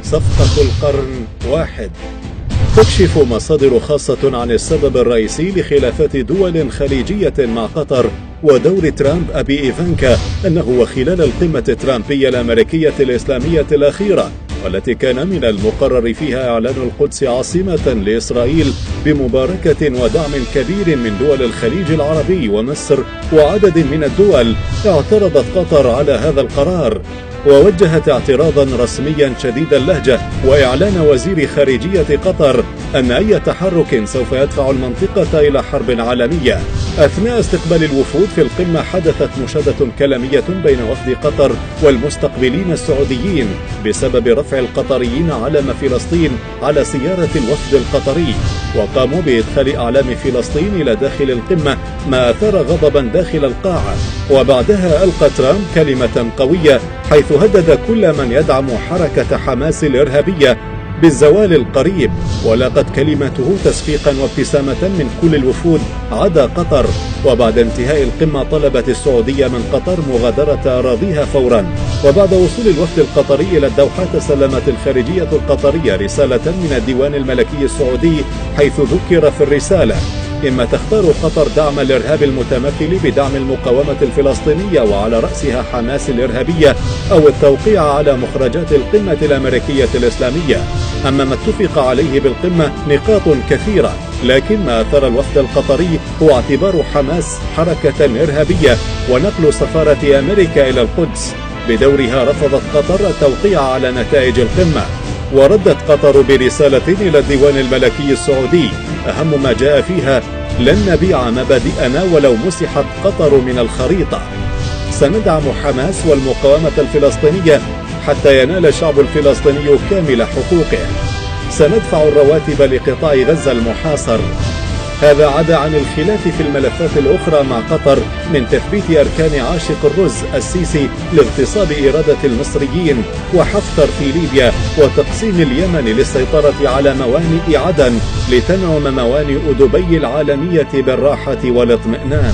صفقة القرن 1. تكشف مصادر خاصة عن السبب الرئيسي لخلافات دول خليجية مع قطر ودور ترامب أبي إيفانكا أنه وخلال القمة الترامبية الأمريكية الإسلامية الأخيرة، والتي كان من المقرر فيها إعلان القدس عاصمة لإسرائيل بمباركة ودعم كبير من دول الخليج العربي ومصر وعدد من الدول، اعترضت قطر على هذا القرار ووجهت اعتراضا رسميا شديد اللهجة وإعلان وزير خارجية قطر أن أي تحرك سوف يدفع المنطقة إلى حرب عالمية. أثناء استقبال الوفود في القمة حدثت مشادة كلامية بين وفد قطر والمستقبلين السعوديين بسبب رفع القطريين علم فلسطين على سيارة الوفد القطري، وقاموا بإدخال أعلام فلسطين إلى داخل القمة ما أثار غضبا داخل القاعة. وبعدها ألقى ترامب كلمة قوية حيث هدد كل من يدعم حركة حماس الإرهابية بالزوال القريب، ولقت كلمته تصفيقا وابتسامة من كل الوفود عدا قطر. وبعد انتهاء القمة طلبت السعودية من قطر مغادرة أراضيها فورا. وبعد وصول الوفد القطري إلى الدوحة تسلمت الخارجية القطرية رسالة من الديوان الملكي السعودي، حيث ذكر في الرسالة: إما تختار قطر دعم الإرهاب المتمثل بدعم المقاومة الفلسطينية وعلى رأسها حماس الإرهابية، أو التوقيع على مخرجات القمة الأمريكية الإسلامية. أما ما اتفق عليه بالقمة نقاط كثيرة، لكن ما أثار الوفد القطري هو اعتبار حماس حركة إرهابية ونقل سفارة أمريكا إلى القدس. بدورها رفضت قطر التوقيع على نتائج القمة، وردت قطر برسالة إلى الديوان الملكي السعودي أهم ما جاء فيها: لن نبيع مبادئنا ولو مسحت قطر من الخريطة. سندعم حماس والمقاومة الفلسطينية حتى ينال الشعب الفلسطيني كامل حقوقه. سندفع الرواتب لقطاع غزة المحاصر. هذا عدا عن الخلاف في الملفات الأخرى مع قطر، من تثبيت أركان عاشق الرز السيسي لاغتصاب إرادة المصريين وحفتر في ليبيا، وتقسيم اليمن للسيطرة على موانئ عدن لتنعم موانئ دبي العالمية بالراحة والاطمئنان.